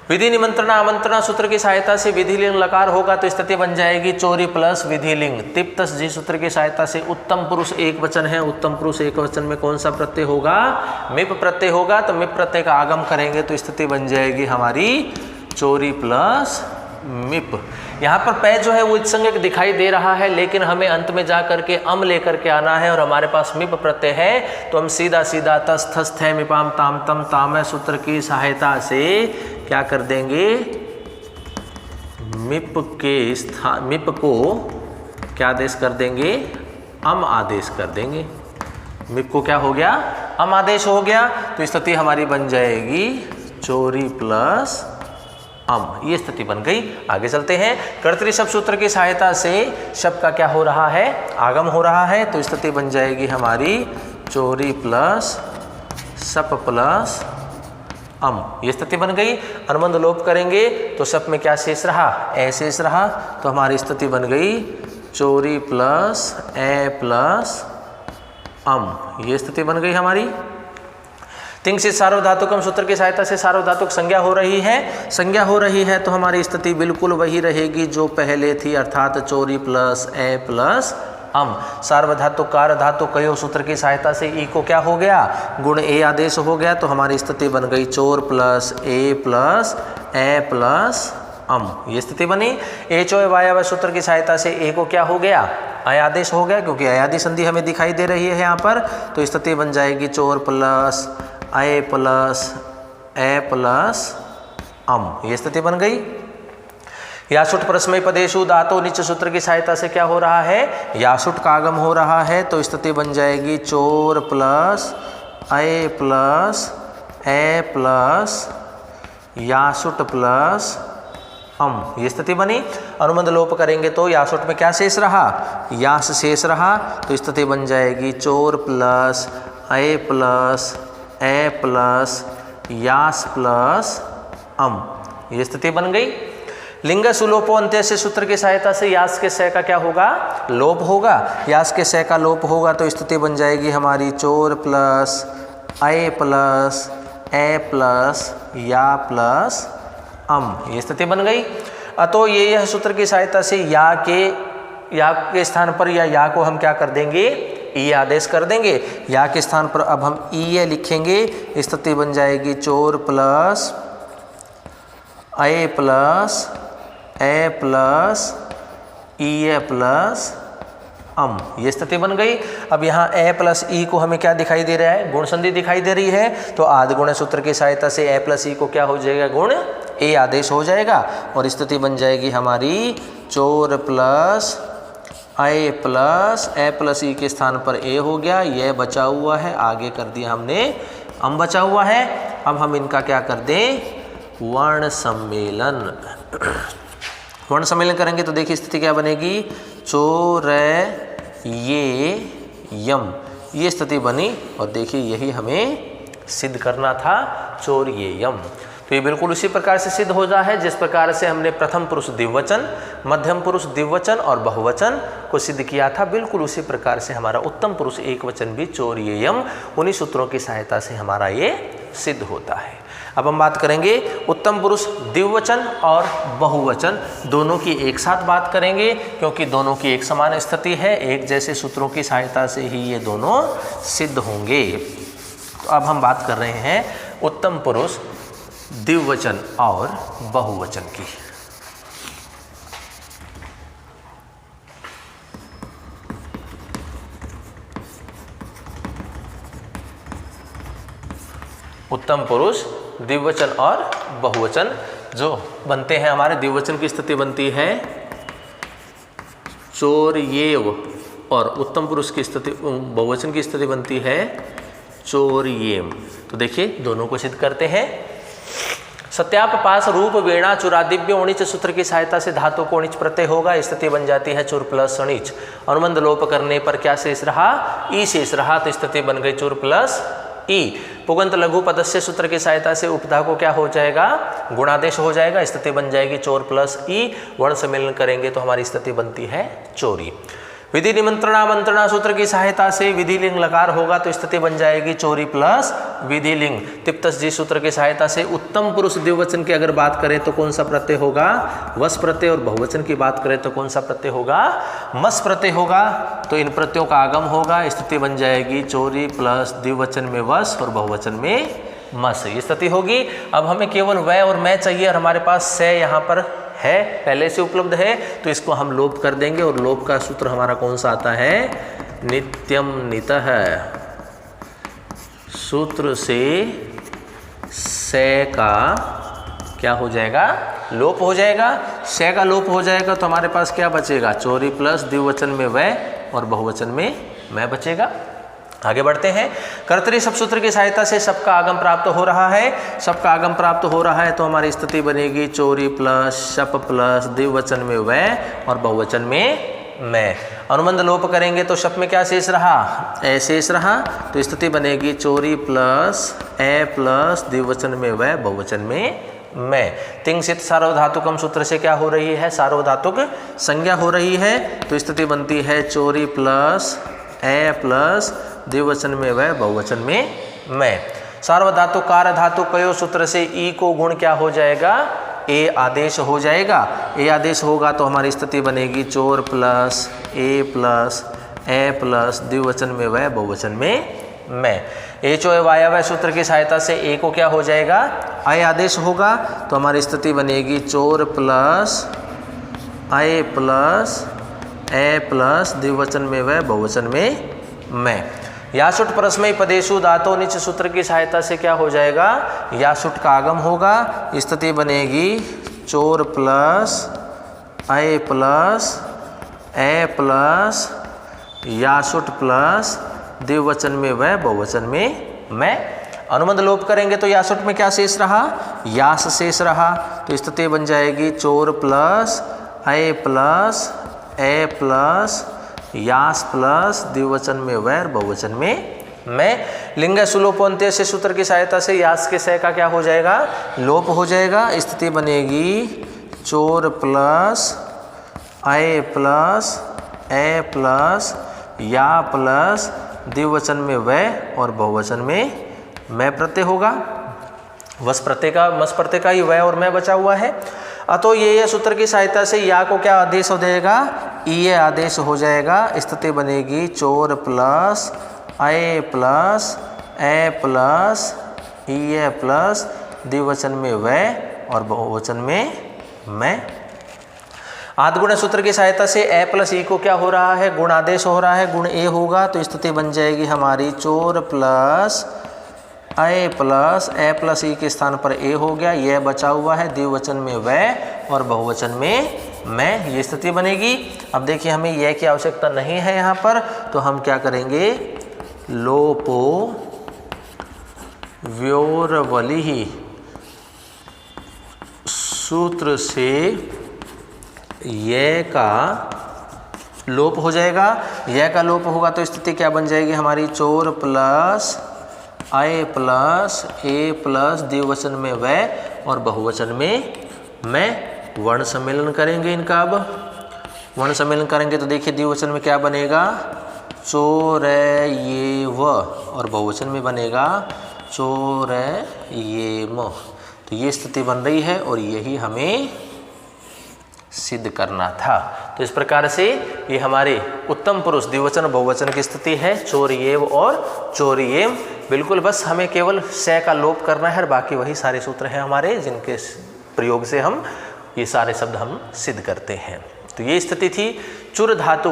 [SPEAKER 1] विधि निमंत्रण आमंत्रण सूत्र की सहायता से विधिलिंग लकार होगा तो स्थिति बन जाएगी चोरी प्लस विधिलिंग। तिप्तस जी सूत्र की सहायता से उत्तम पुरुष एक वचन है, उत्तम पुरुष एक वचन में कौन सा प्रत्यय होगा, मिप प्रत्यय होगा। तो मिप प्रत्यय का आगम करेंगे तो स्थिति बन जाएगी हमारी चोरी प्लस मिप। यहाँ पर पै जो है वो इत्संज्ञक दिखाई दे रहा है, लेकिन हमें अंत में जा करके अम लेकर के आना है, और हमारे पास मिप प्रत्यय है, तो हम सीधा सीधा तस थस थे मिपाम ताम तम ताम सूत्र की सहायता से क्या कर देंगे, मिप के स्थान, मिप को क्या आदेश कर देंगे, अम आदेश कर देंगे। मिप को क्या हो गया, अम आदेश हो गया, तो स्थिति हमारी बन जाएगी चोरी प्लस अम, ये स्थिति बन गई। आगे चलते हैं, कर्तरी शब्द सूत्र की सहायता से शब्द का क्या हो रहा है, आगम हो रहा है, तो स्थिति बन जाएगी हमारी चोरी प्लस सप प्लस अम, ये स्थिति बन गई। अनुबंध लोप करेंगे तो शब्द में क्या शेष रहा, ए शेष रहा, तो हमारी स्थिति बन गई चोरी प्लस ए प्लस अम, ये स्थिति बन गई हमारी। तिंग से सार्वधातुकम सूत्र की सहायता से सार्वधातुक संज्ञा हो रही है, संज्ञा हो रही है तो हमारी स्थिति बिल्कुल वही रहेगी जो पहले थी, अर्थात चोरी प्लस ए प्लस अम। सार्वधातुक कार धातु कयो सूत्र की सहायता से ई को क्या हो गया, गुण ए आदेश हो गया, तो हमारी स्थिति बन गई चोर प्लस ए प्लस अम, ये स्थिति बनी। एचो वायव सूत्र की सहायता से ए को क्या हो गया, अय आदेश हो गया, क्योंकि अयादि संधि हमें दिखाई दे रही है यहाँ पर, तो स्थिति बन जाएगी चोर प्लस अय प्लस ए प्लस अम, ये स्थिति बन गई। यासुट परस्मय पदेशु धातु नीच सूत्र की सहायता से क्या हो रहा है, यासुट का आगम हो रहा है, तो स्थिति बन जाएगी चोर प्लस अय प्लस ए प्लस यासुट प्लस अम, ये स्थिति बनी। अनुबंध लोप करेंगे तो यासुट में क्या शेष रहा, यास शेष रहा, तो स्थिति बन जाएगी चोर प्लस अय प्लस ए प्लस यास प्लस अम, ये स्थिति बन गई। लिंग सुलोपो अंत्य से सूत्र की सहायता से यास के सह का क्या होगा, लोप होगा। यास के सह का लोप होगा तो स्थिति बन जाएगी हमारी चोर प्लस अय प्लस ए प्लस या प्लस अम, ये स्थिति बन गई। अतो ये यह सूत्र की सहायता से या के स्थान पर या को हम क्या कर देंगे, ई आदेश कर देंगे। या के स्थान पर अब हम ई लिखेंगे, स्थिति बन जाएगी चोर प्लस अय प्लस ए प्लस ई प्लस अम, ये स्थिति बन गई। अब यहाँ ए प्लस ई को हमें क्या दिखाई दे रहा है, गुण संधि दिखाई दे रही है, तो आदि गुण सूत्र की सहायता से ए प्लस ई को क्या हो जाएगा, गुण ए आदेश हो जाएगा और स्थिति बन जाएगी हमारी चोर प्लस अय प्लस ए प्लस ई के स्थान पर ए हो गया, यह बचा हुआ है, आगे कर दिया हमने अम बचा हुआ है। अब हम इनका क्या कर दें, वर्ण सम्मेलन। वर्ण सम्मेलन करेंगे तो देखिए स्थिति क्या बनेगी, चोर ये यम, ये स्थिति बनी और देखिए यही हमें सिद्ध करना था, चोर ये यम। तो ये बिल्कुल उसी प्रकार से सिद्ध हो रहा है जिस प्रकार से हमने प्रथम पुरुष द्विवचन, मध्यम पुरुष द्विवचन और बहुवचन को सिद्ध किया था, बिल्कुल उसी प्रकार से हमारा उत्तम पुरुष एक वचन भी चोर ये यम, उन्हीं सूत्रों की सहायता से हमारा ये सिद्ध होता है। अब हम बात करेंगे उत्तम पुरुष द्विवचन और बहुवचन दोनों की एक साथ बात करेंगे, क्योंकि दोनों की एक समान स्थिति है, एक जैसे सूत्रों की सहायता से ही ये दोनों सिद्ध होंगे। तो अब हम बात कर रहे हैं उत्तम पुरुष द्विवचन और बहुवचन की। उत्तम पुरुष द्विवचन और बहुवचन जो बनते हैं, हमारे द्विवचन की स्थिति बनती है चोर येव और उत्तम पुरुष की स्थिति, बहुवचन की स्थिति बनती है चोर येम। तो देखिए दोनों को सिद्ध करते हैं। सत्याप पास रूप वेणा चुरादिव्य उणिच सूत्र की सहायता से धातु को उणिच प्रत्यय होगा, स्थिति बन जाती है चुर प्लस अणिच। अनुबंध लोप करने पर क्या शेष रहा, ई शेष रहा, तो स्थिति बन गई चुर प्लस ई। पुगंत लघु पदस्य सूत्र की सहायता से उपधा को क्या हो जाएगा, गुणादेश हो जाएगा, स्थिति बन जाएगी चोर प्लस ई। वर्ण सम्मेलन करेंगे तो हमारी स्थिति बनती है चोरी। विधि निमंत्रणामंत्रणा सूत्र की सहायता से विधि लिंग लकार होगा तो स्थिति बन जाएगी चोरी प्लस विधि लिंग। तिप्तस जी सूत्र की सहायता से उत्तम पुरुष द्विवचन की अगर बात करें तो कौन सा प्रत्यय होगा, वस प्रत्यय, और बहुवचन की बात करें तो कौन सा प्रत्यय होगा, मस प्रत्यय होगा। तो इन प्रत्ययों का आगम होगा, स्थिति बन जाएगी चोरी प्लस द्विवचन में वस और बहुवचन में मस, ये स्थिति होगी। अब हमें केवल वह और मैं चाहिए और हमारे पास से यहाँ पर है, पहले से उपलब्ध है, तो इसको हम लोप कर देंगे और लोप का सूत्र हमारा कौन सा आता है, नित्यम नितः। सूत्र से का क्या हो जाएगा, लोप हो जाएगा। से का लोप हो जाएगा तो हमारे पास क्या बचेगा, चोरी प्लस द्विवचन में वह और बहुवचन में मैं बचेगा। आगे बढ़ते हैं। कर्तरी सब सूत्र की सहायता से सबका आगम प्राप्त हो रहा है, सबका आगम प्राप्त हो रहा है तो हमारी स्थिति बनेगी चोरी प्लस शप प्लस द्विवचन में वह और बहुवचन में मैं। अनुबंध लोप करेंगे तो शप में क्या शेष रहा, ए शेष रहा, तो स्थिति बनेगी चोरी प्लस ए प्लस द्विवचन में वह बहुवचन में मैं। तिंगसित सार्वधातुकम सूत्र से क्या हो रही है, सार्वधातुक संज्ञा हो रही है, तो स्थिति बनती है चोरी प्लस ए प्लस द्विवचन में वह बहुवचन में मैं। सार्वधातु कार धातु कयो सूत्र से ई को गुण क्या हो जाएगा, ए आदेश हो जाएगा। ए आदेश होगा तो हमारी स्थिति बनेगी चोर प्लस ए प्लस द्विवचन में वह बहुवचन में मैं। एचो वायव्य सूत्र की सहायता से ए को क्या हो जाएगा, अय आदेश होगा तो हमारी स्थिति बनेगी चोर प्लस अय प्लस ए प्लस द्विवचन में वह बहुवचन में मैं। यासुट परस्मय पदेशु धातो निच सूत्र की सहायता से क्या हो जाएगा, यासुट का आगम होगा, स्थिति बनेगी चोर प्लस अय प्लस ए प्लस यासुट प्लस द्विवचन में वह बहुवचन में मैं। अनुबंध लोप करेंगे तो यासुट में क्या शेष रहा, यास शेष रहा, तो स्थिति बन जाएगी चोर प्लस अय प्लस ए प्लस यास प्लस द्विवचन में वैर बहुवचन में मैं। लिंग सुलोपोन्त्य से सूत्र की सहायता से यास के सह का क्या हो जाएगा, लोप हो जाएगा। स्थिति बनेगी चोर प्लस अय प्लस ए प्लस या प्लस द्विवचन में वह और बहुवचन में मैं प्रत्यय होगा। वस प्रत्यय का ही वह और मैं बचा हुआ है। अतो ये सूत्र की सहायता से या को क्या आदेश हो जाएगा, ये आदेश हो जाएगा। स्थिति बनेगी चोर प्लस अय प्लस ए प्लस ये प्लस द्विवचन में वह और बहुवचन में मैं। आद्गुण सूत्र की सहायता से ए प्लस ई को क्या हो रहा है, गुण आदेश हो रहा है, गुण ए होगा। तो स्थिति बन जाएगी हमारी चोर प्लस अय प्लस ए प्लस ई के स्थान पर ए हो गया, यह बचा हुआ है, द्विवचन में वह और बहुवचन में मैं, ये स्थिति बनेगी। अब देखिए हमें यह की आवश्यकता नहीं है यहाँ पर, तो हम क्या करेंगे, लोपो व्योरवलिः सूत्र से यह का लोप हो जाएगा। यह का लोप होगा तो स्थिति क्या बन जाएगी हमारी, चोर प्लस अय प्लस ए प्लस द्विवचन में वह और बहुवचन में मैं। वर्ण सम्मेलन करेंगे इनका। अब वर्ण सम्मेलन करेंगे तो देखिए द्विवचन में क्या बनेगा, चोरयेव और बहुवचन में बनेगा चोरयेम। तो ये स्थिति बन रही है और यही हमें सिद्ध करना था। तो इस प्रकार से ये हमारे उत्तम पुरुष द्विवचन बहुवचन की स्थिति है, चोरयेव और चोरयेम। बिल्कुल बस हमें केवल से का लोप करना है और बाकी वही सारे सूत्र हैं हमारे, जिनके प्रयोग से हम ये सारे शब्द हम सिद्ध करते हैं। तो ये स्थिति थी चुर धातु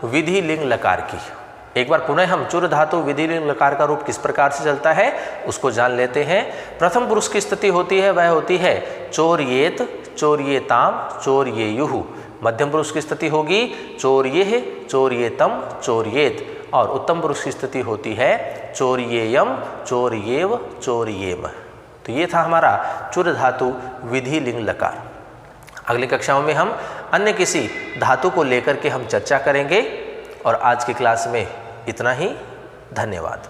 [SPEAKER 1] विधि लिंग लकार की। एक बार पुनः हम चुर धातु विधि लिंग लकार का रूप किस प्रकार से चलता है उसको जान लेते हैं। प्रथम पुरुष की स्थिति होती है वह होती है चोरयेत, चोरयेताम, चोरयेयुः। मध्यम पुरुष की स्थिति होगी चोरयेह, चोरयेतम, चोरयेत। और उत्तम पुरुष की स्थिति होती है चोरयेयम, चोरयेव, चोरयेम। तो ये था हमारा चुर धातु विधि लिंग लकार। अगली कक्षाओं में हम अन्य किसी धातु को लेकर के हम चर्चा करेंगे। और आज की क्लास में इतना ही। धन्यवाद।